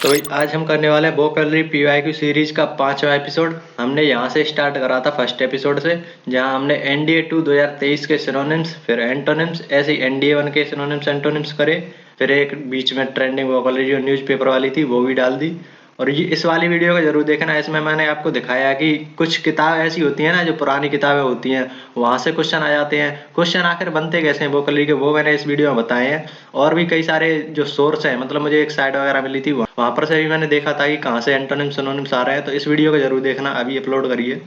तो भाई आज हम करने वाले हैं वोकेबलरी पीवाईक्यू सीरीज का 5वां एपिसोड। हमने यहाँ से स्टार्ट करा था फर्स्ट एपिसोड से, जहाँ हमने एनडीए 2 2023 के सिनोनिम्स, फिर एंटोनिम्स, ऐसे ही एनडीए 1 के सिनोनिम्स एंटोनिम्स करे। फिर एक बीच में ट्रेंडिंग वोकेबलरी जो न्यूज़पेपर वाली थी वो भी डाल दी। और ये इस वाली वीडियो को जरूर देखना। इसमें मैंने आपको दिखाया कि कुछ किताब ऐसी होती है ना, जो पुरानी किताबें होती हैं, वहां से क्वेश्चन आ जाते हैं। क्वेश्चन आखिर बनते कैसे हैं वोकेबलरी के, वो मैंने इस वीडियो में बताए हैं। और भी कई सारे जो सोर्स है, मतलब मुझे एक साइट वगैरह मिली थी, वहां पर से भी मैंने देखा था कि कहाँ से एंटोनिम्स सिनोनिम्स आ रहे हैं। तो इस वीडियो को जरूर देखना, अभी अपलोड करिए।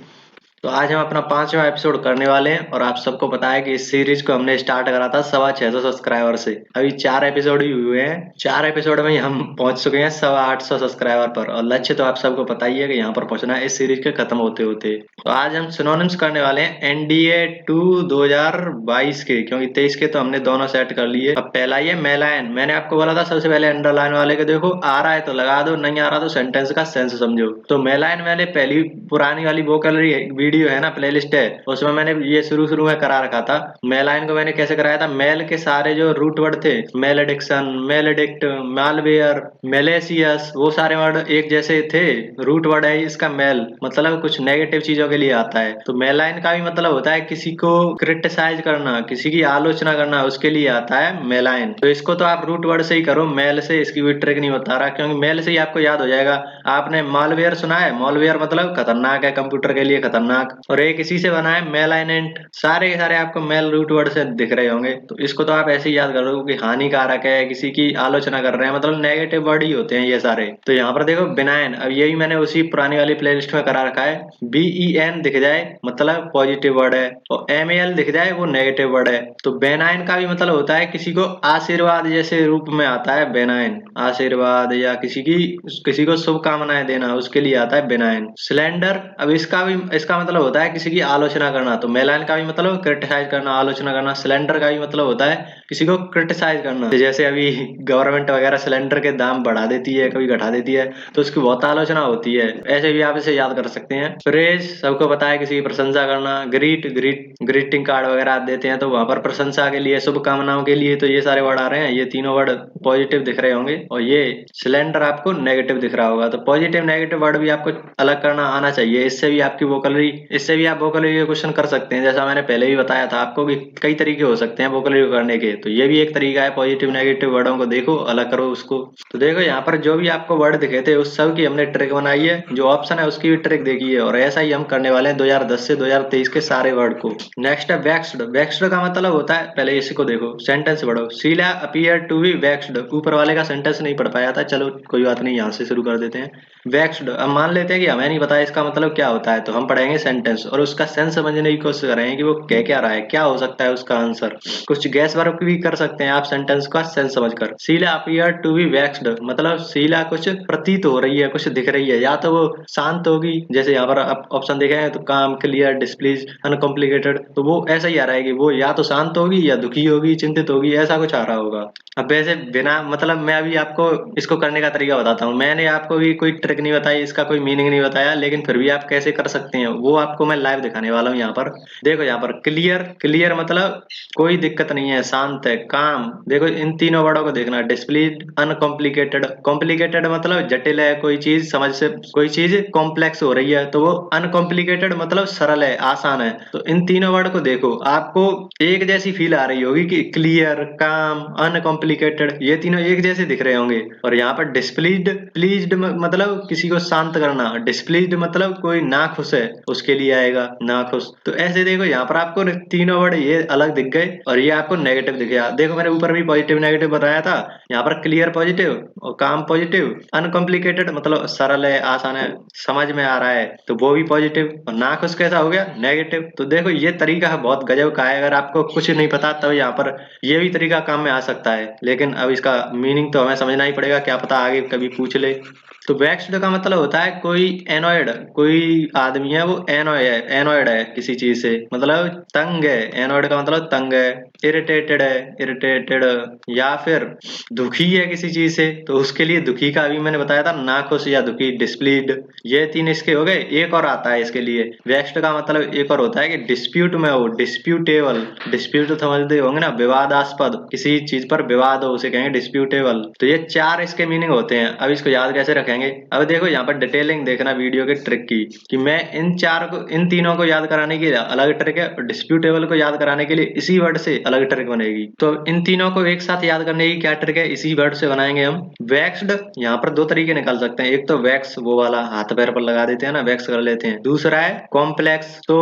तो आज हम अपना 5वां एपिसोड करने वाले हैं। और आप सबको पता है कि इस सीरीज को हमने स्टार्ट करा था 650 सब्सक्राइबर से। अभी 4 एपिसोड ही हुए हैं। 4 एपिसोड में ही हम पहुंच चुके हैं 850 सब्सक्राइबर पर। और लक्ष्य तो आप सबको पता ही है कि यहाँ पर पहुंचना है इस सीरीज के खत्म होते होते। तो आज हम सिनोनिम्स करने वाले हैं एनडीए 2 2022 के, क्योंकि 23 के तो हमने दोनों सेट कर लिए। अब पहला ही है मेलायन। मैंने आपको बोला था सबसे पहले अंडरलाइन वाले के देखो, आ रहा है तो लगा दो, नहीं आ रहा तो सेंटेंस का सेंस समझो। तो मेलायन मैंने पहली पुरानी वाली वोकेबलरी वीडियो है ना, प्लेलिस्ट है, उसमें मैंने ये शुरू में करा रखा था। मेलाइन को मैंने कैसे कराया था, मेल के सारे जो रूट वर्ड थे, मेलेडिक्शन, मेलेडिक्ट, मालवेयर, मेलेसियस, वो सारे वर्ड एक जैसे थे। रूट वर्ड है इसका मेल, मतलब कुछ नेगेटिव चीजों के लिए आता है। तो मेलाइन का भी मतलब होता है किसी को क्रिटिसाइज करना, किसी की आलोचना करना, उसके लिए आता है मेलाइन। तो इसको तो आप रूट वर्ड से ही करो, मेल से इसकी कोई ट्रिक नहीं बता रहा, क्योंकि मेल से ही आपको याद हो जाएगा। आपने मालवेयर सुना है? मालवेयर मतलब खतरनाक है, कंप्यूटर के लिए खतरनाक। और एक इसी से बना है मेलाइनेंट। सारे के सारे आपको मेल रूट वर्ड से दिख रहे होंगे। तो इसको तो आप ऐसे ही याद कर लो कि हानिकारक है, किसी की आलोचना कर रहे हैं, मतलब नेगेटिव वर्ड ही होते हैं ये सारे। तो यहाँ पर देखो बिनाइन, अब यही मैंने उसी पुरानी वाली प्लेलिस्ट में करा रखा है। BEN दिख जाए मतलब पॉजिटिव वर्ड है, और MAL दिख जाए वो नेगेटिव वर्ड है। तो बेनाइन का भी मतलब होता है किसी को आशीर्वाद जैसे रूप में आता है बेनाइन। आशीर्वाद या किसी को शुभकामनाएं देना, उसके लिए आता है बेनाइन। स्लेंडर, अब इसका मतलब होता है किसी की आलोचना करना। तो मेलाइन का भी मतलब क्रिटिसाइज करना, आलोचना करना। सिलेंडर का भी मतलब होता है किसी को क्रिटिसाइज करना। जैसे अभी गवर्नमेंट वगैरह सिलेंडर के दाम बढ़ा देती है, कभी घटा देती है, तो उसकी बहुत आलोचना होती है। ऐसे भी आप इसे याद कर सकते हैं। प्रेज, सबको पता है किसी की प्रशंसा करना। ग्रीटिंग कार्ड वगैरह आप देते हैं, तो वहां पर प्रशंसा के लिए, शुभकामनाओं के लिए तो ये सारे वर्ड आ रहे हैं। ये तीनों वर्ड पॉजिटिव दिख रहे होंगे, और ये सिलेंडर आपको नेगेटिव दिख रहा होगा। तो पॉजिटिव नेगेटिव वर्ड भी आपको अलग करना आना चाहिए। इससे भी आप वोकेबलरी के क्वेश्चन कर सकते हैं। जैसा मैंने पहले भी बताया था आपको कि कई तरीके हो सकते हैं वोकेबलरी करने के, तो ये भी एक तरीका है। पॉजिटिव नेगेटिव वर्डों को देखो, अलग करो उसको। तो देखो यहाँ पर जो भी आपको वर्ड दिखे थे उस सब की हमने ट्रिक बनाई है। जो ऑप्शन है उसकी भी ट्रिक देखी है, और ऐसा ही हम करने वाले हैं 2010 से 2023 के सारे वर्ड को। नेक्स्ट है वैक्स्ड। वैक्स्ड का मतलब होता है, पहले इसी को देखो, सेंटेंस पढ़ो। Sheela appear to be waxed. ऊपर वाले का सेंटेंस नहीं पढ़ पाया था, चलो कोई बात नहीं, यहाँ से शुरू कर देते हैं। वैक्स्ड, अब मान लेते हैं कि हमें नहीं पता इसका मतलब क्या होता है, तो हम पढ़ेंगे सेंटेंस और उसका सेंस समझने की कोशिश करेंगे कि वो कह क्या रहा है, क्या हो सकता है उसका आंसर। कुछ गैस वर्क भी कर सकते हैं आप सेंटेंस का सेंस समझकर। Sheela appear to be waxed मतलब शीला कुछ प्रतीत हो रही है, कुछ दिख रही है। या तो वो शांत होगी, जैसे यहाँ पर आप ऑप्शन देखे हैं, तो काम, क्लियर, डिस्प्लीज, अनकॉम्प्लिकेटेड, तो वो ऐसा ही आ रहा है कि वो या तो शांत होगी, या दुखी होगी, चिंतित होगी, ऐसा कुछ आ रहा होगा। अब वैसे बिना मतलब मैं अभी आपको इसको करने का तरीका बताता हूँ। मैंने आपको भी कोई ट्रिक नहीं बताई, इसका कोई मीनिंग नहीं बताया, लेकिन फिर भी आप कैसे कर सकते हैं वो आपको मैं लाइव दिखाने वाला हूँ। यहाँ पर देखो, यहाँ पर क्लियर, क्लियर मतलब कोई दिक्कत नहीं है, शांत है। काम, देखो इन तीनों वर्डों को देखना। डिस्प्लीड, अनकॉम्प्लिकेटेड, कॉम्प्लिकेटेड मतलब जटिल है कोई चीज, समझ से कोई चीज कॉम्प्लेक्स हो रही है, तो वो अनकॉम्प्लिकेटेड मतलब सरल है, आसान है। तो इन तीनों वर्ड को देखो, आपको एक जैसी फील आ रही होगी कि क्लियर, काम, अनकॉम्प्लिकेटेड, ये तीनों एक जैसे दिख रहे होंगे। और यहाँ पर डिस्प्लीड, प्लीज्ड मतलब किसी को शांत करना। डिस्प्लीज्ड मतलब कोई ना खुश है, उसके लिए आएगा ना खुश। तो ऐसे देखो यहाँ पर आपको तीनों वर्ड ये अलग दिख गए, और ये आपको नेगेटिव दिख गया। देखो मैंने ऊपर भी पॉजिटिव नेगेटिव बताया था, यहाँ पर क्लियर पॉजिटिव और काम पॉजिटिव। अनकॉम्प्लिकेटेड मतलब सरल है, आसान है, समझ में आ रहा है, तो वो भी पॉजिटिव। और ना खुश कैसा हो गया? नेगेटिव। तो देखो ये तरीका बहुत गजब का है। अगर आपको कुछ नहीं पता तब यहाँ पर ये भी तरीका काम में आ सकता है, लेकिन अब इसका मीनिंग तो हमें समझना ही पड़ेगा, क्या पता आगे कभी पूछ ले। तो वेक्स्ड का मतलब होता है कोई एनॉयड, कोई आदमी है वो एनॉयड है किसी चीज से, मतलब तंग है। एनॉयड का मतलब तंग है। इरिटेटेड है, इरिटेटेड, या फिर दुखी है किसी चीज से तो उसके लिए दुखी का अभी मैंने बताया था, नाखुश या दुखी, डिस्प्लीड। ये 3 इसके हो गए। एक और आता है इसके लिए, वेक्स्ड का मतलब एक और होता है कि डिस्प्यूट में हो, डिस्प्यूटेबल। डिस्प्यूट तो समझते होंगे ना, विवादास्पद, किसी चीज पर विवाद हो उसे कहेंगे डिस्प्यूटेबल। तो ये 4 इसके मीनिंग होते हैं। अब इसको याद कैसे रखेंगे? अब देखो यहाँ पर डिटेलिंग देखना वीडियो के ट्रिक की, कि मैं इन तीनों को याद कराने के लिए अलग ट्रिक है, और डिस्प्यूटेबल को याद कराने के लिए इसी वर्ड से अलग ट्रिक बनेगी। तो इन तीनों को एक साथ याद करने की क्या ट्रिक है, इसी वर्ड से बनाएंगे हम। वैक्स्ड, यहाँ पर 2 तरीके निकाल सकते हैं। एक तो वैक्स, वो वाला हाथ पैर पर लगा देते हैं ना, वैक्स कर लेते हैं। दूसरा है कॉम्प्लेक्स। तो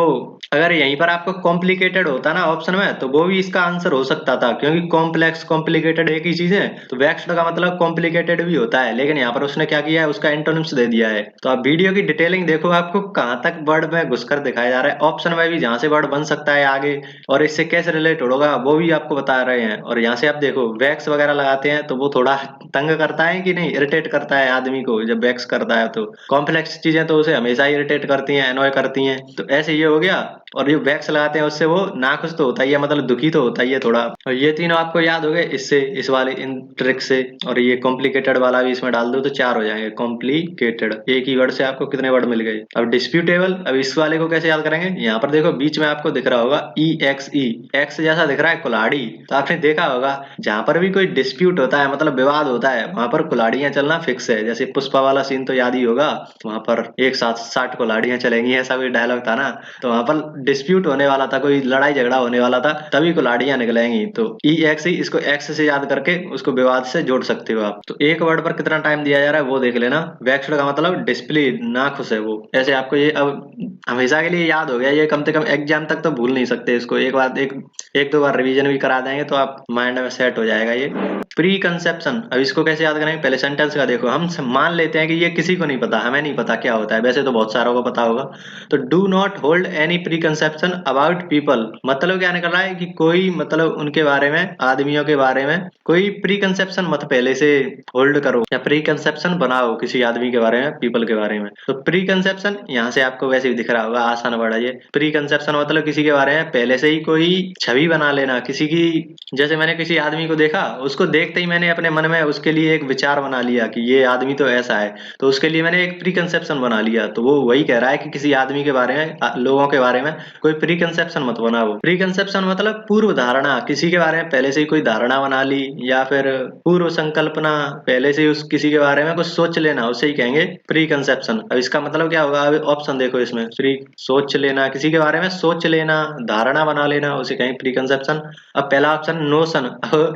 अगर यहीं पर आपको कॉम्प्लिकेटेड होता ना ऑप्शन में, तो वो भी इसका आंसर हो सकता था, क्योंकि कॉम्प्लेक्स कॉम्प्लिकेटेड एक ही चीज है। तो वैक्स्ड का मतलब कॉम्प्लिकेटेड भी होता है, लेकिन यहाँ पर उसने क्या किया है, उसका एंटोनिम्स दे दिया है। तो आप वीडियो की डिटेलिंग देखो, आपको कहाँ तक वर्ड में घुसकर दिखाया जा रहा है। ऑप्शन में भी जहाँ से वर्ड बन सकता है आगे, और इससे कैसे रिलेट होगा वो भी आपको बता रहे हैं। और यहाँ से आप देखो वैक्स वगैरह लगाते हैं तो वो थोड़ा तंग करता है कि नहीं, इरिटेट करता है आदमी को जब वैक्स करता है। तो कॉम्प्लेक्स चीजें तो उसे हमेशा इरिटेट करती हैं, एनॉय करती हैं। तो ऐसे ये हो गया। और जो वैक्स लगाते हैं उससे वो नाखुश तो होता ही है, मतलब दुखी तो होता ही है थोड़ा। और ये तीनों आपको याद हो गए इससे, इस वाले इन ट्रिक से। और ये कॉम्प्लिकेटेड वाला भी इसमें डाल दो तो 4 हो जाएंगे। कॉम्प्लिकेटेड, एक ही वर्ड से आपको कितने वर्ड मिल गए। अब डिस्प्यूटेबल, अब इस वाले को कैसे याद करेंगे? यहाँ पर देखो बीच में आपको दिख रहा होगा EXE, एक्स जैसा दिख रहा है, कुल्हाड़ी। तो आपने देखा होगा जहां पर भी कोई डिस्प्यूट होता है, मतलब विवाद होता है, वहां पर कुल्हाड़ियां चलना फिक्स है। जैसे पुष्पा वाला सीन तो याद ही होगा, वहां पर एक साथ 60 कुल्हाड़ियां चलेंगी, ऐसा कोई डायलॉग था ना। तो वहां पर डिस्प्यूट होने वाला था, कोई लड़ाई झगड़ा होने वाला था, तभी कुल्हाड़ियां निकलेंगी। तो EXE, इसको एक्स से याद करके उसको विवाद से जोड़ सकते हो आप। तो एक वर्ड पर कितना टाइम दिया जा रहा है वो देख लेना। वैक्स्ड का मतलब डिस्प्ले, नाखुश है वो। ऐसे आपको ये अब हमेशा के लिए याद हो गया, ये कम से कम एग्जाम तक तो भूल नहीं सकते इसको। एक दो बार रिवीजन भी करा देंगे तो आप माइंड में सेट हो जाएगा ये। प्री कंसेप्शन, अब इसको कैसे याद करेंगे? पहले सेंटेंस का देखो, हम मान लेते हैं कि ये किसी को नहीं पता, हमें नहीं पता क्या होता है, वैसे तो बहुत सारों को पता होगा। तो do not hold any pre conception about people, मतलब क्या निकल रहा है कि कोई, मतलब उनके बारे में, आदमियों के बारे में कोई प्री कंसेप्शन मत पहले से होल्ड करो, या प्री कंसेप्शन बनाओ किसी आदमी के बारे में, पीपल के बारे में। तो प्री कंसेप्शन यहाँ से आपको वैसे भी दिख रहा होगा, आसान वर्ड है ये। प्री कंसेप्शन मतलब किसी के बारे में पहले से ही कोई छवि बना लेना, किसी की, जैसे मैंने किसी आदमी को देखा, उसको देखते ही मैंने अपने मन में उसके लिए एक विचार बना लिया कि ये आदमी तो ऐसा है, तो उसके लिए मैंने एक प्री कंसेप्शन बना लिया। तो वो वही कह रहा है कि किसी आदमी के बारे में, लोगों के बारे में कोई प्री कंसेप्शन मत बनाओ। प्री कंसेप्शन मतलब पूर्व धारणा, किसी के बारे में पहले से ही कोई धारणा बना ली, या फिर पूर्व संकल्पना, पहले से ही उस किसी के बारे में कुछ सोच लेना, उसे ही कहेंगे प्री कंसेप्शन। अब इसका मतलब क्या होगा? अब ऑप्शन देखो इसमें, प्री, सोच लेना, किसी के बारे में सोच लेना, धारणा बना लेना, उसे कहेंगे प्री कंसेप्शन। अब पहला ऑप्शन नोशन,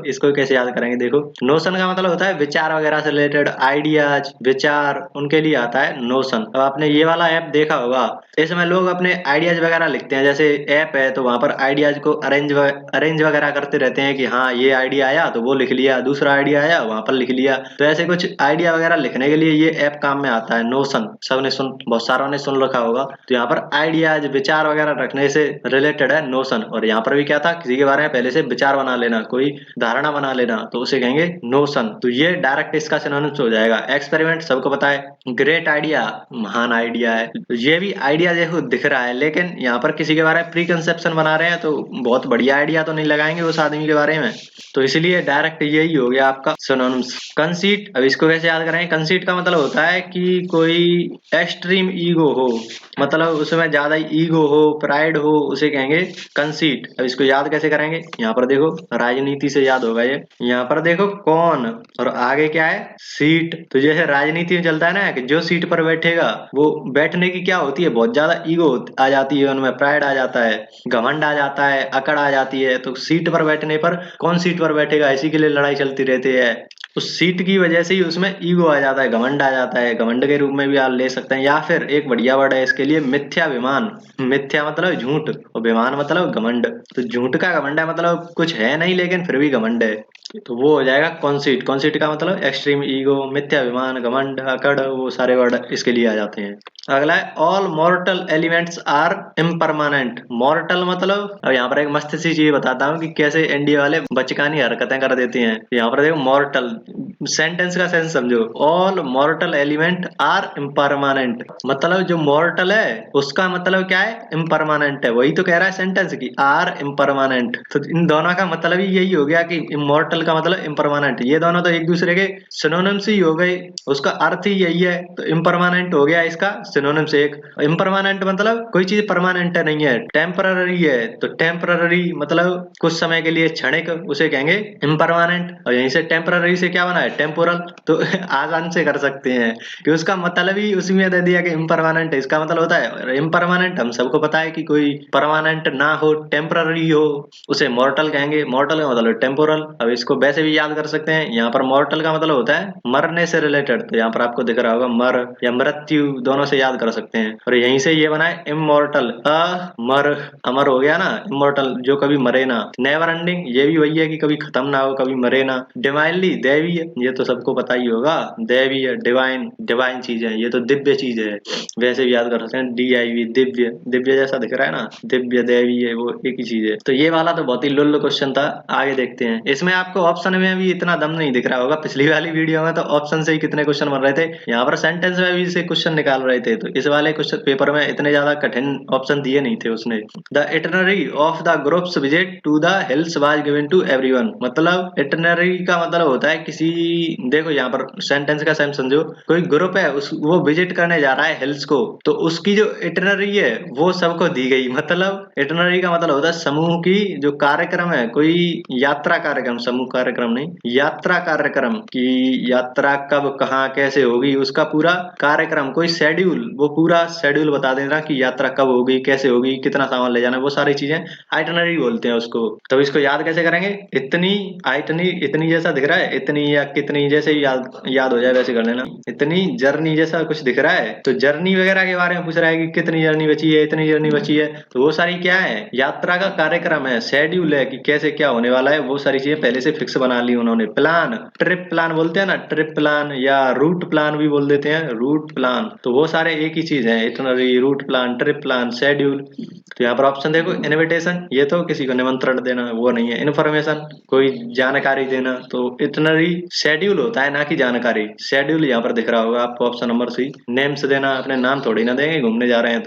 इसको कैसे याद करेंगे? देखो नोशन का मतलब होता है विचार वगैरह से रिलेटेड, आइडियाज, विचार, उनके लिए आता है नोशन। अब आपने ये वाला ऐप देखा होगा, इसमें लोग अपने आइडियाज वगैरह लिखते हैं। जैसे ऐप है तो वहां पर आइडियाज को अरेंज वगैरह करते रहते हैं कि हाँ ये आइडिया आया तो वो लिख लिया, दूसरा आइडिया आया वहां पर लिख लिया। तो ऐसे कुछ आइडिया वगैरह लिखने के लिए ये ऐप काम में आता है, नोशन। सबने बहुत सारों ने सुन रखा होगा। तो यहाँ पर आइडियाज, विचार वगैरह रखने से रिलेटेड है नोशन। और यहाँ पर भी क्या था, किसी के बारे में पहले से विचार बना लेना, कोई धारणा बना लेना, तो उसे कहेंगे नोशन। तो ये डायरेक्ट इसका सिनोनिम्स हो जाएगा। एक्सपेरिमेंट सबको पता है, ग्रेट आइडिया, महान आइडिया है। तो ये भी आइडिया देखो दिख रहा है, लेकिन यहाँ पर किसी के बारे में प्री कंसेप्शन बना रहे हैं तो बहुत बढ़िया आइडिया तो नहीं लगाएंगे उस आदमी के बारे में। तो इसलिए डायरेक्ट यही हो गया आपका सिनोनिम्स। कंसीट, अब इसको कैसे याद करेंगे? कंसीट का मतलब होता है कि कोई एक्सट्रीम ईगो हो, मतलब उसमें ज्यादा ईगो हो, प्राइड हो, उसे कहेंगे कंसीट। अब इसको याद कैसे करेंगे? यहाँ पर देखो राजनीति से याद होगा ये। यहाँ पर देखो कौन, और आगे क्या है, सीट। तो जैसे राजनीति में चलता है ना कि जो सीट पर बैठेगा, वो बैठने की क्या होती है, बहुत ज्यादा ईगो आ जाती है उनमें, प्राइड आ जाता है, घमंड आ जाता है, अकड़ आ जाती है। तो सीट पर बैठने पर कौन सीट पर बैठेगा, इसी के लिए लड़ाई चलती रहती है। उस सीट की वजह से ही उसमें ईगो आ जाता है, घमंड आ जाता है। घमंड के रूप में भी आप ले सकते हैं, या फिर एक बढ़िया वर्ड है इसके लिए, मिथ्याभिमान। मिथ्या मतलब झूठ, और विमान मतलब घमंड। तो झूठ का घमंड है, मतलब कुछ है नहीं लेकिन फिर भी घमंड है, तो वो हो जाएगा कॉन्सीट। कॉन्सीट का मतलब एक्सट्रीम ईगो, मिथ्याभिमान, घमंड, अकड़, वो सारे वर्ड इसके लिए आ जाते हैं। अगला है all mortal elements are impermanent. Mortal मतलब, अब यहाँ पर एक मस्त सी चीज बताता हूँ कि कैसे एनडीए वाले बचकानी हरकतें कर देती हैं। यहाँ पर देखो मॉर्टल, सेंटेंस का सेंस समझो। All mortal element are impermanent, मतलब जो मॉर्टल है उसका मतलब क्या है, इम्परमानेंट है। वही तो कह रहा है सेंटेंस की आर इम्परमानेंट। तो इन दोनों का मतलब ही यही हो गया कि इमोर्टल का मतलब इम्परमानेंट। ये दोनों तो एक दूसरे के सिनोनिम्स ही हो गए, उसका अर्थ ही यही है। तो इम्परमानेंट हो गया इसका सिनोनिम्स एक। इम्परमानेंट मतलब कोई चीज परमानेंट नहीं है, टेम्पररी है। तो टेम्पररी मतलब कुछ समय के लिए, क्षणिक, उसे कहेंगे इम्परमानेंट। और यहीं से टेम्पररी से क्या बना है, टेम्पोरल। तो आसान से कर सकते हैं कि उसका मतलब ही उसी में दे दिया कि इम्परमानेंट है, इसका मतलब होता है इम्परमानेंट। हम सबको पता है कि कोई परमानेंट ना हो, टेम्पररी हो, उसे मॉर्टल कहेंगे। मॉर्टल का मतलब टेम्पोरल। अब इसको वैसे भी याद कर सकते हैं, यहाँ पर मॉर्टल का मतलब होता है मरने से रिलेटेड। तो यहाँ पर आपको दिख रहा होगा मर या मृत्यु, दोनों से याद कर सकते हैं। और यहीं से ये बना है इमोर्टल, अमर, अमर हो गया ना इमोर्टल, जो कभी मरे ना। नेवर एंडिंग, ये भी वही है कि कभी खत्म ना हो, कभी मरे ना। डिवाइनली, दैवी है, ये तो सबको पता ही होगा, दैवी है, डिवाइन, डिवाइन चीज है, ये तो दिव्य चीज है। वैसे भी याद कर सकते हैं DIV, दिव्य, दिव्य जैसा दिख रहा है ना, दिव्य दैवी है, वो एक ही चीज है। तो ये वाला तो बहुत ही लुल्ल क्वेश्चन था। आगे देखते हैं। इसमें आपको ऑप्शन में भी इतना दम नहीं दिख रहा होगा, पिछली वाली वीडियो में तो ऑप्शन से ही कितने क्वेश्चन बन रहे थे, यहाँ पर सेंटेंस में भी से क्वेश्चन निकाल रहे थे। तो इस वाले क्वेश्चन पेपर में इतने ज्यादा कठिन ऑप्शन दिए नहीं थे उसने। The itinerary of the groups visit to the hills was given to everyone, मतलब इटनरी का मतलब होता है किसी, देखो यहाँ पर सेंटेंस का सेंस समझो, कोई ग्रुप है वो विजिट करने जा रहा है हिल्स को, तो उसकी जो इटनरी है वो सबको दी गई। मतलब इटनरी का मतलब होता है समूह की जो कार्यक्रम है, कोई यात्रा कार्यक्रम, समूह कार्यक्रम नहीं, यात्रा कार्यक्रम की, यात्रा कब कहाँ कैसे होगी उसका पूरा कार्यक्रम, कोई शेड्यूल, वो पूरा शेड्यूल बता देना कि यात्रा कब होगी, कैसे होगी, कितना सामान ले जाना, वो सारी चीजें आइटनरी बोलते हैं उसको। तब इसको याद कैसे करेंगे, इतनी, आइटनी, इतनी जैसा दिख रहा है, इतनी या कितनी जैसे ही याद याद हो जाए वैसे कर लेना। इतनी जर्नी जैसा कुछ दिख रहा है, तो जर्नी वगैरह के बारे में पूछ रहा है कि कितनी जर्नी बची है, इतनी जर्नी बची है, तो वो सारी क्या है, यात्रा का कार्यक्रम है, शेड्यूल है कि कैसे क्या होने वाला है, वो सारी चीजें पहले से फिक्स बना ली उन्होंने। प्लान, ट्रिप प्लान बोलते हैं ना, ट्रिप प्लान या रूट प्लान भी बोल देते हैं, रूट प्लान। तो वो सारे एक ही चीज है, itinerary, route plan, trip plan, schedule. तो यहाँ पर ऑप्शन देखो, इनविटेशन, ये तो किसी को निमंत्रण देना, वो नहीं है। इन्फॉर्मेशन, कोई जानकारी देना, तो इटनरी शेड्यूल होता है ना कि जानकारी। शेड्यूल यहाँ पर दिख रहा होगा आपको ऑप्शन नंबर सी। नेम्स देना, अपने नाम थोड़ी ना देंगे घूमने जा रहे हैं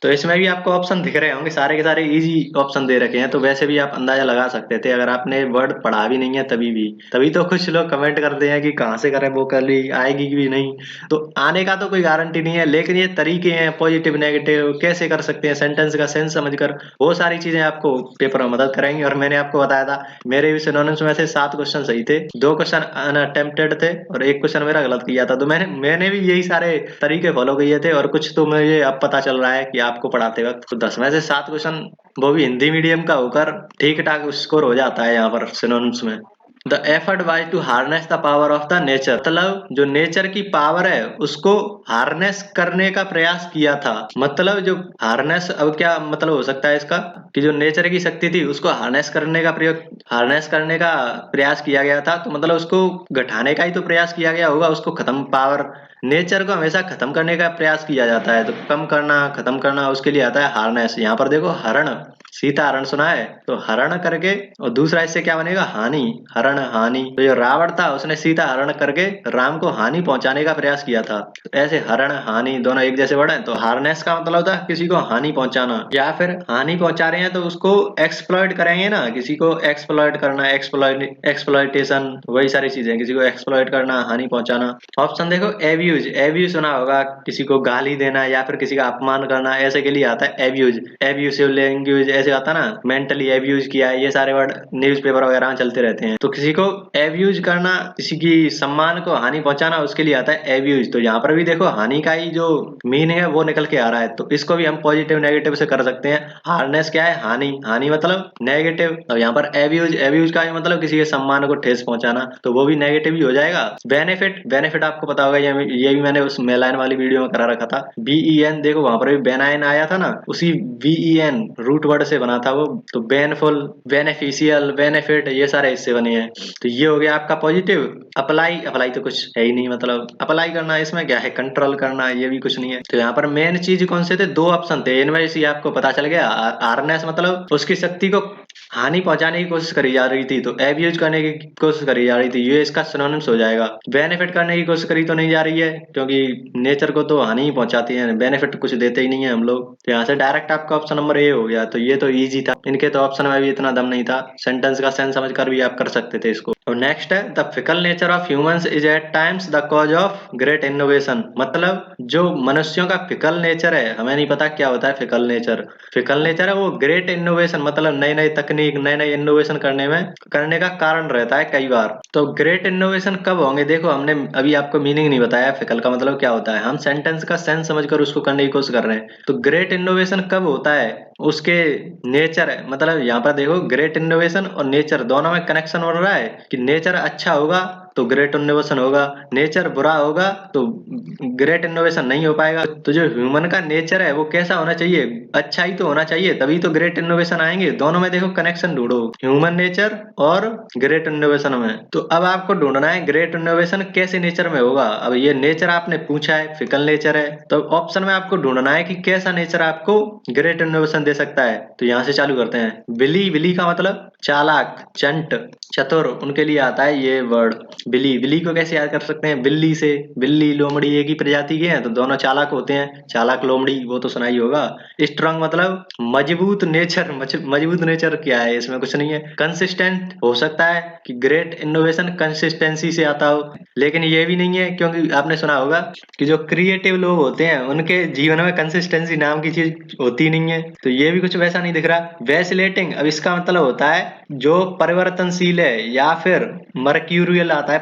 तो इसमें भी आपको ऑप्शन दिख रहे होंगे, सारे के सारे इजी ऑप्शन दे रखे हैं। तो वैसे भी आप अंदाजा लगा सकते थे अगर आपने वर्ड पढ़ा भी नहीं है तभी भी। तभी तो कुछ लोग कमेंट करते हैं कि कहाँ से करें, वो कर ली आएगी भी नहीं। तो आने का तो कोई गारंटी नहीं है, लेकिन ये तरीके हैं, पॉजिटिव नेगेटिव कैसे कर सकते हैं, सेंटेंस का सेंस समझकर, वो सारी चीजें आपको पेपर में मदद करेंगी। और मैंने आपको बताया था मेरे भी सिनोनिम्स में से 7 क्वेश्चन सही थे, 2 क्वेश्चन अनअटेम्प्टेड थे और 1 क्वेश्चन मेरा गलत किया था। तो मैंने भी यही सारे तरीके फॉलो किए थे। और कुछ तो मुझे अब पता चल रहा है कि आपको पढ़ाते वक्त तो 10 में से 7 क्वेश्चन, वो भी हिंदी मीडियम का होकर, ठीक ठाक स्कोर हो जाता है यहाँ पर सिनोनिम्स में। The effort was to harness the power of the nature, मतलब जो नेचर की पावर है उसको हार्नेस करने का प्रयास किया था। मतलब जो हार्नेस, अब क्या मतलब हो सकता है इसका, कि जो नेचर की शक्ति थी उसको हार्नेस करने का प्रयोग, हार्नेस करने का प्रयास किया गया था। तो मतलब उसको घटाने का ही तो प्रयास किया गया होगा, उसको खत्म, पावर, नेचर को हमेशा खत्म करने का प्रयास किया जाता है। तो कम करना, खत्म करना, उसके लिए आता है हार्नेस। यहाँ पर देखो हरण, सीता हरण सुना है, तो हरण करके, और दूसरा इससे क्या बनेगा, हानि, हरण हानि। तो जो रावण था उसने सीता हरण करके राम को हानि पहुंचाने का प्रयास किया था। तो ऐसे हरण हानि दोनों एक जैसे वर्ड हैं। तो हार्नेस का मतलब होता है किसी को हानि पहुंचाना, या फिर हानि पहुंचा रहे हैं तो उसको एक्सप्लॉइट करेंगे ना, किसी को एक्सप्लॉइट करना, एक्सप्लॉइटेशन, वही सारी चीजें, किसी को एक्सप्लॉइट करना, हानि पहुंचाना। ऑप्शन देखो, एब्यूज, एब्यूज सुना होगा, किसी को गाली देना या फिर किसी का अपमान करना, ऐसे के लिए आता है एब्यूज, एब्यूसिव लैंग्वेज ऐसे आता ना, मेंटली एब्यूज किया है, ये सारे वर्ड न्यूज़पेपर वगैरह में चलते रहते हैं। तो किसी को एब्यूज करना, किसी की सम्मान को हानि पहुंचाना, उसके लिए आता है एब्यूज। तो यहाँ पर भी देखो हानि का ही जो मीनिंग है वो निकल के आ रहा है। तो इसको भी हम पॉजिटिव नेगेटिव से कर सकते हैं। हार्नेस क्या है, हानि, हानि मतलब नेगेटिव। और यहाँ पर एब्यूज, एब्यूज का भी मतलब किसी के सम्मान को ठेस पहुंचाना, तो वो भी नेगेटिव ही हो जाएगा। बेनिफिट, बेनिफिट आपको पता होगा, ये भी मैंने उस मेलाइन वाली वीडियो में करा रखा था। BEN, देखो वहां पर भी बेनाइन आया था ना, उसी BEN रूट वर्ड से बना था वो। तो बेनफुल, बेनिफिशियल, बेनिफिट, ये सारे इससे बने हैं। तो ये हो गया आपका पॉजिटिव। अप्लाई, अप्लाई तो कुछ है ही नहीं, मतलब अप्लाई करना, इसमें क्या है, कंट्रोल करना, ये भी कुछ नहीं है। तो यहाँ पर मेन चीज कौन से थे, 2 ऑप्शन थे, इनमें से आपको पता चल गया। हार्नेस मतलब उसकी शक्ति को हानि पहुंचाने की कोशिश करी जा रही थी तो एब्यूज करने की कोशिश करी जा रही थी, ये इसका सिनोनिम्स हो जाएगा। बेनिफिट करने की कोशिश करी तो नहीं जा रही है, क्योंकि नेचर को तो हानि ही पहुंचाती है, बेनिफिट कुछ देते ही नहीं है हम लोग। तो यहाँ से डायरेक्ट आपका ऑप्शन नंबर ए हो गया। तो ये तो इजी था, इनके तो ऑप्शन में भी इतना दम नहीं था, सेंटेंस का सेंस समझकर भी आप कर सकते थे इसको। और नेक्स्ट है the fickle nature of humans is at times the cause of great innovation. मतलब जो मनुष्यों का फिकल नेचर है, हमें नहीं पता क्या होता है फिकल नेचर। फिकल नेचर है वो ग्रेट इनोवेशन, मतलब नई नई तकनीक, नए नए इनोवेशन करने का कारण रहता है कई बार। तो ग्रेट इनोवेशन कब होंगे, देखो हमने अभी आपको मीनिंग नहीं बताया फिकल का मतलब क्या होता है, हम सेंटेंस का सेंस समझकर उसको करने की कोशिश कर रहे हैं। तो ग्रेट इनोवेशन कब होता है, उसके नेचर है, मतलब यहाँ पर देखो ग्रेट इनोवेशन और नेचर दोनों में कनेक्शन हो रहा है कि नेचर अच्छा होगा तो ग्रेट इनोवेशन होगा, नेचर बुरा होगा तो ग्रेट इनोवेशन नहीं हो पाएगा। तो जो ह्यूमन का नेचर है वो कैसा होना चाहिए, अच्छा ही तो होना चाहिए, तभी तो ग्रेट इनोवेशन आएंगे। दोनों में देखो कनेक्शन ढूंढो, ह्यूमन नेचर और ग्रेट इनोवेशन में। तो अब आपको ढूंढना है ग्रेट इनोवेशन कैसे नेचर में होगा। अब ये नेचर आपने पूछा है फिकल नेचर है, तो ऑप्शन में आपको ढूंढना है कि कैसा नेचर आपको ग्रेट इनोवेशन दे सकता है। तो यहाँ से चालू करते हैं। बिली, बिली का मतलब चालाक, चंट, चतुर, उनके लिए आता है ये वर्ड बिली। बिली को कैसे याद कर सकते हैं, बिल्ली से। बिल्ली लोमड़ी एक ही प्रजाति के हैं तो दोनों चालाक होते हैं, चालाक लोमड़ी, वो तो सुना ही होगा। स्ट्रांग मतलब मजबूत नेचर, मजबूत नेचर क्या है, इसमें कुछ नहीं है। कंसिस्टेंट हो सकता है कि ग्रेट इनोवेशन कंसिस्टेंसी से आता हो, लेकिन ये भी नहीं है, क्योंकि आपने सुना होगा कि जो क्रिएटिव लोग होते हैं उनके जीवन में कंसिस्टेंसी नाम की चीज होती नहीं है, तो ये भी कुछ वैसा नहीं दिख रहा। वैसिलेटिंग, अब इसका मतलब होता है जो परिवर्तनशील है, या फिर मर्क्यूरियल आता है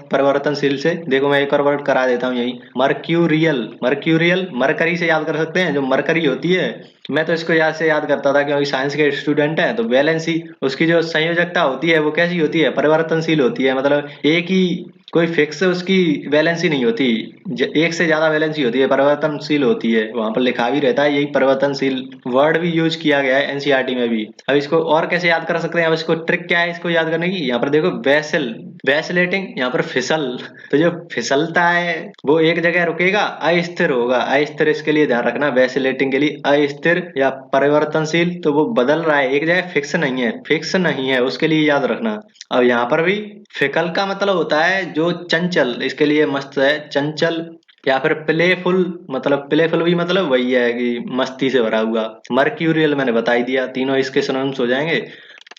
परिवर्तनशील से। देखो मैं एक और वर्ड करा देता हूँ यही, मर्क्यूरियल। मर्क्यूरियल मरकरी से याद कर सकते हैं, जो मरकरी होती है, मैं तो इसको यहाँ से याद करता था क्योंकि साइंस के स्टूडेंट हैं। तो वैलेंसी, उसकी जो संयोजकता होती है वो कैसी होती है, परिवर्तनशील होती है, मतलब एक ही कोई फिक्स उसकी वैलेंसी नहीं होती, एक से ज्यादा वैलेंसी होती है, परिवर्तनशील होती है। वहां पर लिखा भी रहता है यही परिवर्तनशील, वर्ड भी यूज किया गया है एनसीईआरटी में भी। अब इसको और कैसे याद कर सकते हैं, अब इसको ट्रिक क्या है इसको याद करने की, यहाँ पर देखो वैसल, वैसलेटिंग, यहाँ पर फिसल। तो जो फिसलता है वो एक जगह रुकेगा, अस्थिर होगा, अस्थिर, इसके लिए ध्यान रखना, वैसलेटिंग के लिए अस्थिर या परिवर्तनशील, तो वो बदल रहा है, एक जगह फिक्स नहीं है, फिक्स नहीं है, उसके लिए याद रखना। अब यहाँ पर भी फिकल का मतलब होता है जो चंचल, इसके लिए मस्त है चंचल, या फिर प्लेफुल, मतलब प्लेफुल भी मतलब वही है कि मस्ती से भरा हुआ। मर्क्यूरियल मैंने बता ही दिया, तीनों इसके सिनोनिम्स हो जाएंगे।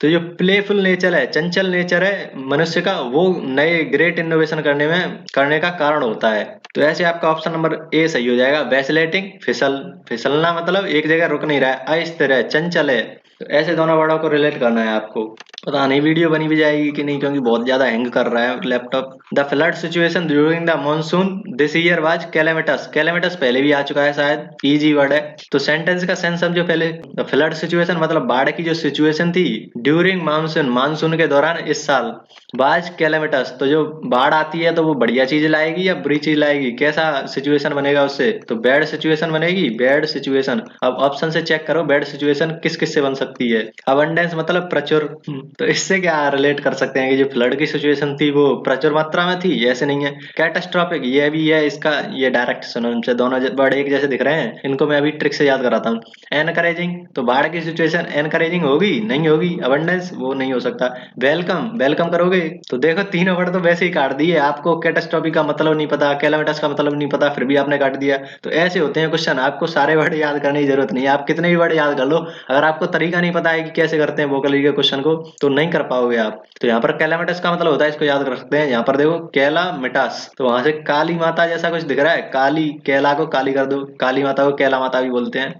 तो जो प्लेफुल नेचर है, चंचल नेचर है मनुष्य का, वो नए ग्रेट इनोवेशन करने का कारण होता है। तो ऐसे आपका ऑप्शन नंबर ए सही हो जाएगा, वैसिलेटिंग, फिसलना मतलब एक जगह रुक नहीं रहा है, अस्थिर है, चंचल है। तो ऐसे दोनों वर्डों को रिलेट करना है आपको। पता नहीं वीडियो बनी भी जाएगी कि नहीं, क्योंकि बहुत ज्यादा हैंग कर रहा है laptop. The flood situation during the monsoon this year was calamitous. Calamitous पहले भी आ चुका है शायद, इजी वर्ड है। तो सेंटेंस का सेंस समझो पहले। द फ्लड सिचुएशन मतलब बाढ़ की जो सिचुएशन थी ड्यूरिंग मानसून, मानसून के दौरान इस साल, वाज कैलेमिटस, तो जो बाढ़ आती है तो वो बढ़िया चीज लाएगी या बुरी चीज लाएगी, कैसा सिचुएशन बनेगा उससे, तो बैड सिचुएशन बनेगी, बैड सिचुएशन। अब ऑप्शन से चेक करो बैड सिचुएशन किस किस से बन सकती है। अबंडेंस मतलब प्रचुर, तो इससे क्या रिलेट कर सकते हैं कि जो फ्लड की सिचुएशन थी वो प्रचुर मात्रा में थी, ऐसे नहीं है। कैटास्ट्रोफिक ये भी है इसका, ये डायरेक्ट सिनोनिम से, दोनों वर्ड एक जैसे दिख रहे हैं, इनको मैं अभी ट्रिक से याद कराता हूँ। एनकरेजिंग, तो बाढ़ की सिचुएशन एनकरेजिंग होगी नहीं होगी, अबंडेंस वो नहीं हो सकता। वेलकम, वेलकम करोगे, तो देखो तीनों वर्ड तो वैसे ही काट दिए, आपको कैटास्ट्रोफिक का मतलब नहीं पता, कैलामिटस का मतलब नहीं पता, फिर भी आपने काट दिया। तो ऐसे होते हैं क्वेश्चन, आपको सारे वर्ड याद करने की जरूरत नहीं है, आप कितने भी वर्ड याद कर लो, अगर आपको तरीका नहीं पता है कि कैसे करते हैं वोकैबुलरी के क्वेश्चन को, तो नहीं कर पाओगे आप। तो यहाँ पर कैलामिटस का मतलब होता है, इसको याद कर सकते हैं। यहाँ पर देखो कैलामिटस, तो वहां से काली माता जैसा कुछ दिख रहा है, काली, कैला को काली कर दो, काली माता को कैला माता भी बोलते हैं,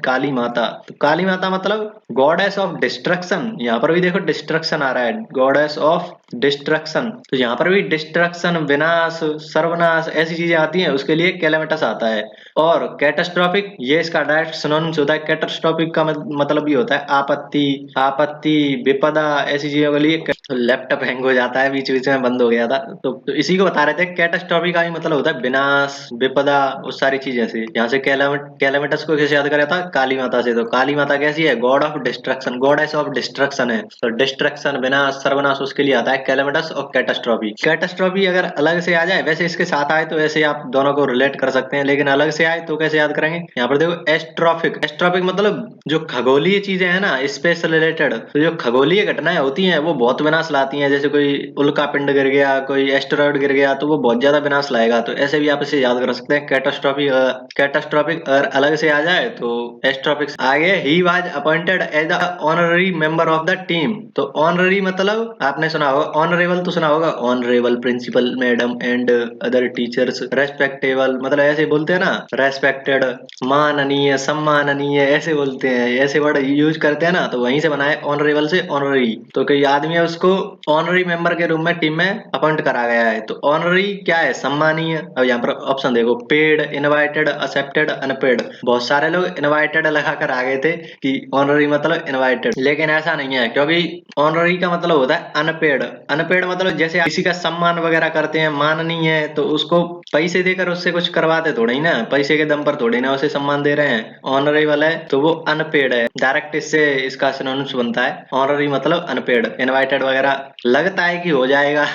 काली माता। तो काली माता मतलब गॉडेस ऑफ डिस्ट्रक्शन, यहाँ पर भी देखो डिस्ट्रक्शन आ रहा है, गॉडेस ऑफ डिस्ट्रक्शन, तो यहाँ पर भी डिस्ट्रक्शन, विनाश, सर्वनाश, ऐसी चीजें आती हैं, उसके लिए कैलामिटस आता है। और कैटास्ट्रोफिक, ये इसका डायरेक्ट सिनोनिम्स होता है। कैटास्ट्रोफिक का मतलब भी होता है आपत्ति, आपत्ति, विपदा, ऐसी चीजों के लिए तो लैपटॉप हैंग हो जाता है, बीच बीच में बंद हो गया था। तो इसी को बता रहे थे, कैटास्ट्रॉफी का ही मतलब होता है विनाश, विपदा, उस सारी चीजें से। यहाँ से कैलामिटस को कैसे याद करा था? काली माता से। तो काली माता कैसी है? God of destruction, goddess of destruction है। तो डिस्ट्रक्शन, विनाश, सर्वनाश, उसके लिए आता है कैलामिटस और कैटास्ट्रॉफी। कैटास्ट्रॉफी अगर अलग से आ जाए, वैसे इसके साथ आए तो ऐसे आप दोनों को रिलेट कर सकते हैं, लेकिन अलग से आए तो कैसे याद करेंगे? यहाँ पर देखो एस्ट्रॉफिक, एस्ट्रॉफिक मतलब जो खगोलीय चीजें हैं ना, स्पेस रिलेटेड, तो जो खगोलीय घटनाएं होती हैं वो बहुत विनाश लाती हैं। जैसे कोई उल्का पिंड गिर गया, कोई एस्टेरॉइड गिर गया, तो वो बहुत ज्यादा विनाश लाएगा। तो ऐसे भी आप इसे याद कर सकते हैं। कैटास्ट्रॉफिक, कैटास्ट्रॉफिक अगर अलग से आ जाए तो एस्ट्रॉफिक। आगे he was appointed as the honorary member of the team. तो ऑनररी मतलब आपने सुना होगा, ऑनरेबल तो सुना होगा, honourable principal madam and other teachers, respectable मतलब ऐसे बोलते हैं ना, रेस्पेक्टेड, माननीय, सम्माननीय, ऐसे बोलते हैं, ऐसे वर्ड यूज करते हैं ना, तो वहीं से बना है ऑनरेबल से ऑनररी। तो कई आदमी है उसको ऑनररी मेंबर के रूप में टीम में अपॉइंट करा गया है। तो ऑनररी क्या है? सम्मानीय। अब यहाँ पर ऑप्शन देखो, पेड, इनवाइटेड, एक्सेप्टेड, अनपेड। बहुत सारे लोग इनवाइटेड लगा कर आ गए थे कि ऑनररी मतलब इनवाइटेड, लेकिन ऐसा नहीं है, क्योंकि ऑनररी का मतलब होता है अनपेड। अनपेड मतलब जैसे किसी का सम्मान वगैरह करते हैं, माननीय है, तो उसको पैसे देकर उससे कुछ करवाते थोड़े ही ना, पैसे के दम पर थोड़े ना उसे सम्मान दे रहे हैं। ऑनरेबल है तो वो अनपेड है, डायरेक्ट इससे इसका सिनोनिम्स बनता है ऑनररी मतलब अनपेड। इनवाइटेड वगैरह लगता है कि हो जाएगा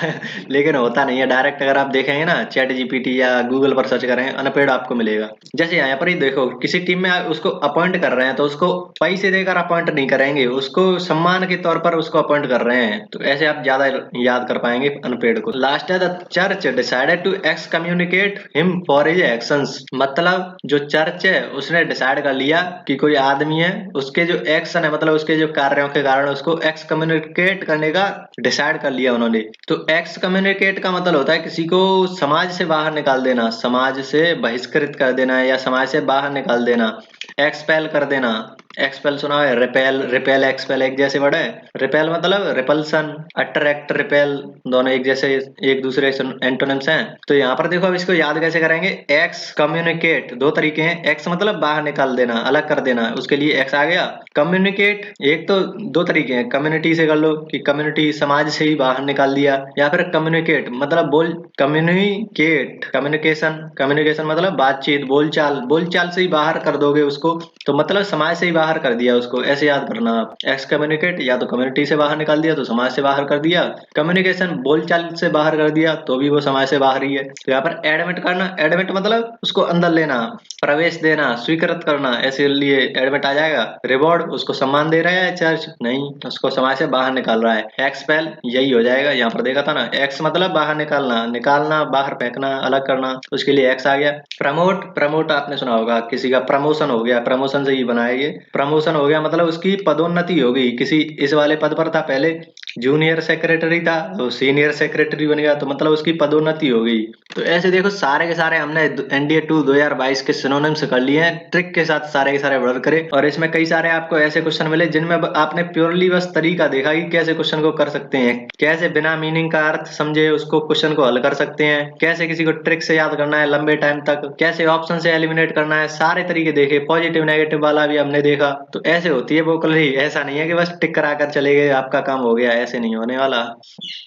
लेकिन होता नहीं है। डायरेक्ट अगर आप देखेंगे ना, चैट जीपीटी या गूगल पर सर्च करें, अनपेड आपको मिलेगा। जैसे यहाँ पर ही देखो, किसी टीम में उसको अपॉइंट कर रहे हैं तो उसको पैसे देकर अपॉइंट नहीं करेंगे, उसको सम्मान के तौर पर उसको अपॉइंट कर रहे हैं। तो ऐसे आप ज्यादा याद कर पाएंगे अनपेड को। लास्ट है, the church decided to excommunicate him for his actions. मतलब जो चर्च है उसने डिसाइड कर लिया कि कोई आदमी है, उसके जो एक्शन है मतलब उसके जो कार्यों के कारण उसको एक्सकम्युनिकेट करने का डिसाइड कर लिया उन्होंने। तो एक्सकम्युनिकेट का मतलब होता है किसी को समाज से बाहर निकाल देना, समाज से बहिष्कृत कर देना या समाज से बाहर निकाल देना, एक्सपेल कर देना। एक्सपेल सुना है? रिपेल, रिपेल, एक्सपेल एक जैसे वर्ड है। रिपेल मतलब रिपल्सन, अट्रैक्ट, रिपेल दोनों एक जैसे, एक दूसरे एंटोनिम्स हैं। तो यहाँ पर देखो, अब इसको याद कैसे करेंगे? एक्स कम्युनिकेट, दो तरीके हैं। एक्स मतलब बाहर निकाल देना, अलग कर देना, उसके लिए एक्स आ गया। कम्युनिकेट एक तो दो तरीके हैं, कम्युनिटी से कर लो कि कम्युनिटी समाज से ही बाहर निकाल दिया, या फिर कम्युनिकेट मतलब बोल, कम्युनिकेट, कम्युनिकेशन, कम्युनिकेशन मतलब बातचीत, बोलचाल, बोलचाल से ही बाहर कर दोगे उसको, तो मतलब समाज से ही बाहर कर दिया उसको, ऐसे याद करना आप। एक्स कम्युनिकेट या तो कम्युनिटी से बाहर निकाल दिया तो समाज से बाहर कर दिया, कम्युनिकेशन बोलचाल से बाहर कर दिया तो भी वो समाज से बाहर ही है। तो यहाँ पर एडमिट करना, एडमिट मतलब उसको अंदर लेना, प्रवेश देना, स्वीकृत करना, ऐसे लिए एडमिट आ जाएगा। रिवॉर्ड, उसको सम्मान दे रहा है चर्च, नहीं, उसको समाज से बाहर निकाल रहा है। एक्सपेल यही हो जाएगा, यहाँ पर देखा था ना, एक्स मतलब बाहर निकालना, निकालना, बाहर फेंकना, अलग करना, उसके लिए एक्स आ गया। प्रमोट, प्रमोट आपने सुना होगा, किसी का प्रमोशन हो गया, प्रमोशन से ही बनाया ये। प्रमोशन हो गया मतलब उसकी पदोन्नति हो गई, किसी इस वाले पद पर था पहले, जूनियर सेक्रेटरी था तो सीनियर सेक्रेटरी बन गया, तो मतलब उसकी पदोन्नति हो गई। तो ऐसे देखो, सारे के सारे हमने एनडीए 2 2022 के सिनोनिम्स कर लिए हैं, ट्रिक के साथ सारे के सारे वर्ड करे। और इसमें कई सारे आपको ऐसे क्वेश्चन मिले जिनमें आपने प्योरली बस तरीका देखा कि कैसे क्वेश्चन को कर सकते हैं, कैसे बिना मीनिंग का अर्थ समझे उसको क्वेश्चन को हल कर सकते हैं, कैसे किसी को ट्रिक से याद करना है लंबे टाइम तक, कैसे ऑप्शन से एलिमिनेट करना है, सारे तरीके देखे। पॉजिटिव नेगेटिव वाला भी हमने देखा। तो ऐसे होती है वोकैबुलरी, ऐसा नहीं है कि बस टिक करा कर चले गए आपका काम हो गया, ऐसे नहीं होने वाला।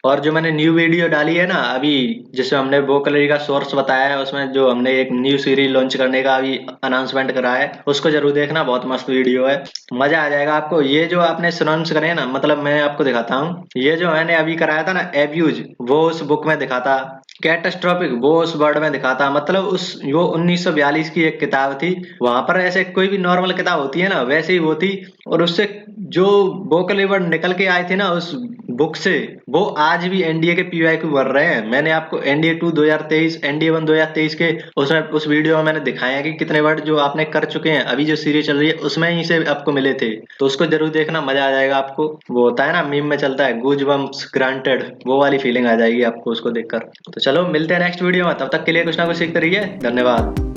और जो मैंने न्यू वीडियो डाली है ना अभी, जिसमें हमने वोकैबुलरी का सोर्स बताया है, उसमें जो हमने एक न्यू सीरीज लॉन्च करने का अभी अनाउंसमेंट करा है, उसको जरूर देखना, बहुत मस्त वीडियो है, मजा आ जाएगा आपको। ये जो आपने सिनोनिम्स करे ना, मतलब मैं आपको दिखाता हूँ, ये जो मैंने अभी कराया था ना एब्यूज, वो उस बुक में दिखाता, कैटास्ट्रोफिक वो उस वर्ड में दिखाता, मतलब उस वो 1942 की एक किताब थी, वहां पर ऐसे कोई भी नॉर्मल किताब होती है ना, वैसे ही वो थी। और उससे जो वोकैबुलरी वर्ड निकल के आए थे ना उस बुक से, वो आज भी एनडीए के पीवाईक्यू भर रहे हैं। मैंने आपको एनडीए 2 2023, एनडीए 1 2023 के उसमें उस वीडियो में मैंने दिखाया है कि कितने वर्ड जो आपने कर चुके हैं, अभी जो सीरीज चल रही है उसमें ही से आपको मिले थे। तो उसको जरूर देखना, मजा आ जाएगा आपको। वो होता है ना मीम में चलता है, गूज बम्प्स ग्रांटेड, वो वाली फीलिंग आ जाएगी आपको उसको देखकर। तो चलो मिलते हैं नेक्स्ट वीडियो में, तब तक के लिए कुछ ना कुछ सीखते रहिए। धन्यवाद।